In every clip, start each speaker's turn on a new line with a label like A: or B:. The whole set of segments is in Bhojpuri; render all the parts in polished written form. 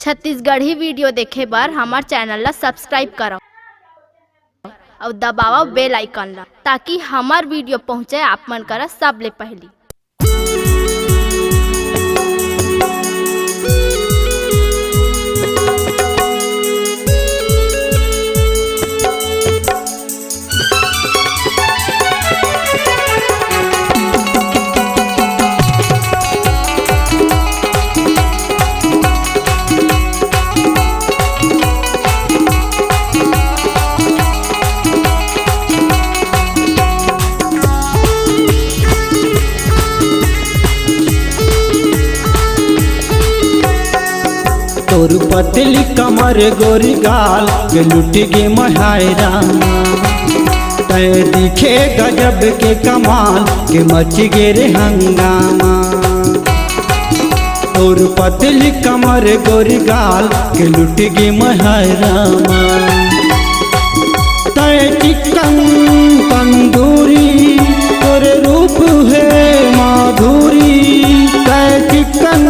A: छत्तीसगढ़ी वीडियो देखे बर हमार चैनल ला सब्सक्राइब करो और दबाओ बेल आइकन ला ताकि हमार वीडियो पहुँचे आप मन करा सबले पहली।
B: तोर पतली कमर गोरी गाल के लुट गे महायरा तय दिखे गजब के कमाल के मच गे रे हंगामा। तोर पतली कमर गोरी गाल के लुट गे महायरा तय चिकन तंदूरी तोरे रूप है माधुरी तय चिकन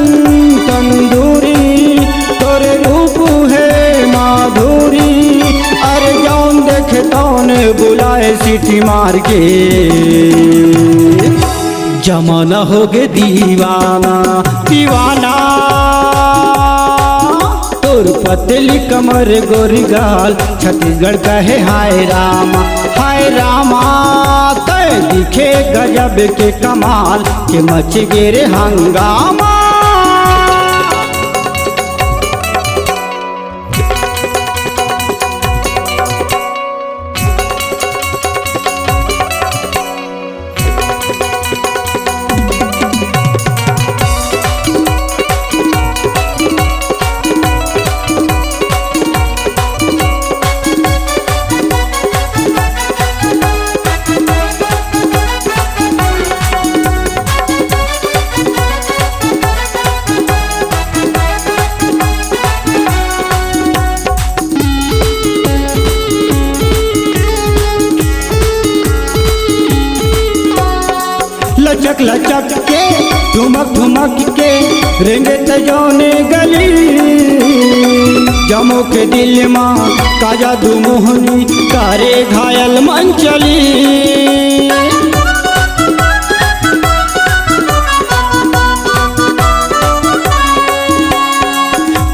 B: तंदूरी तोरे रूप है माधुरी। अरे जौन देखे तौन बुलाए सीटी मार के जमाना हो गे दीवाना दीवाना। तोर पतली कमर गोरी गाल छत्तीसगढ़ का है हाय रामा तय दिखे गजब के कमाल के मच गे रे हंगामा। लचक लचक के ठुमक के रेंगे तजौने गली जमो के दिल माँ का जादू मोहनी तारे घायल मन चली।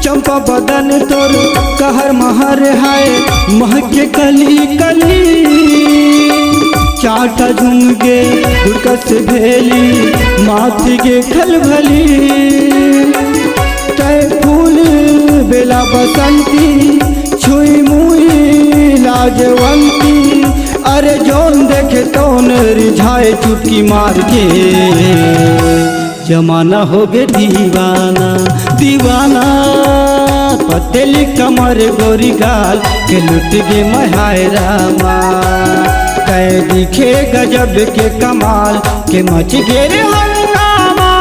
B: चंपा बदन तोर कहर महर है महके कली कली चाटा झुमगे गुड़कस भेली माथी के खलभली तय फूल बेला बसंती छुई मुई लाजवंती। अरे जौन देखे तौन रिझाए चुटकी मार के जमाना हो गे दीवाना दीवाना। पतली कमर गोरी गाल के लुट गे महायरा तय दिखे गजब के कमाल के मच गे रे हंगामा।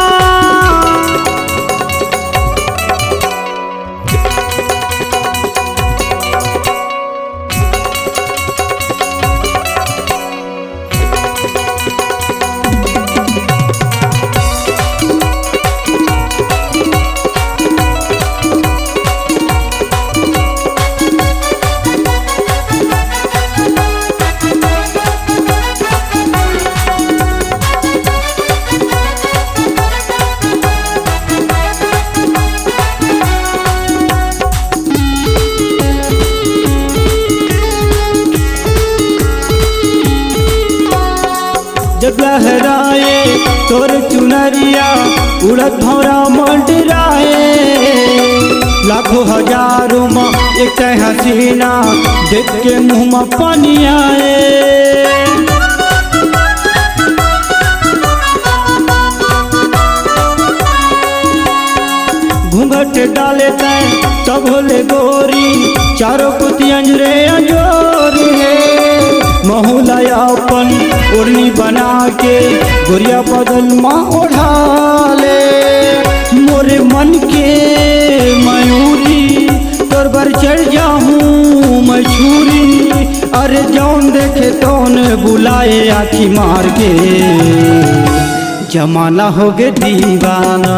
B: जब लहराए तोर चुनरिया उड़त भौरा मंडराए लाखों हजारों में एक हसीना देख के मुँह में पानी आए। घूंघट डाले तय तब होले गोरी चारों कुती अंजरे अंजोर है महुलायापन ओढ़नी बना के गोरिया बदल माँ ओढ़ा ले मोरे मन के मयूरी तोर बर चढ़ जाऊँ मैं छुरी। अरे जौन देखे तौन बुलाए आखी मार के जमाना हो गए दीवाना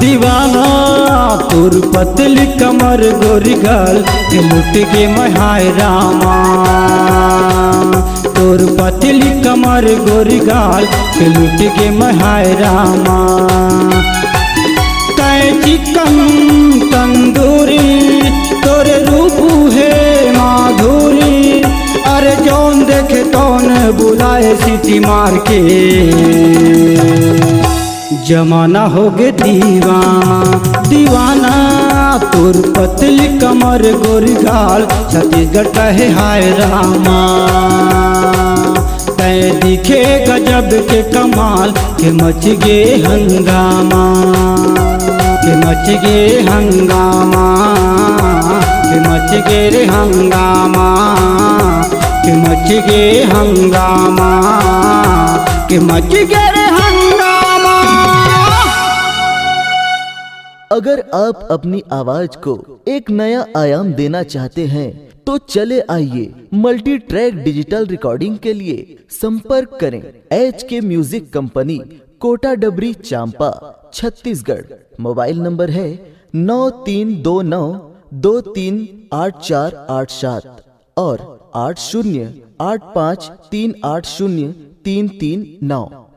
B: दीवाना तोर पतली कमर गोरी गाल के लुट गे महाय रामा तोर पतली कमर गोरी गाल के लुट गे महाय रामा कै चिकन तंदूरी तोरे रूप है माधुरी अरे जौन देखे तौन बुलाए सीटी मार के जमाना हो गए दीवाना दीवाना तोर पतली कमर गोरी गाल छत्तीसगढ़ कहे हाय रामा तय दिखे गजब के कमाल के मच गे हंगामा के मच गे हंगामा के मच गे रे हंगामा के मच गे हंगामा के मच गे रे हंगामा।
C: अगर आप अपनी आवाज को एक नया आयाम देना चाहते हैं तो चले आइए मल्टी ट्रैक डिजिटल रिकॉर्डिंग के लिए संपर्क करें HK म्यूजिक कंपनी कोटा डबरी चांपा छत्तीसगढ़। मोबाइल नंबर है 9329238487 और 8085380339।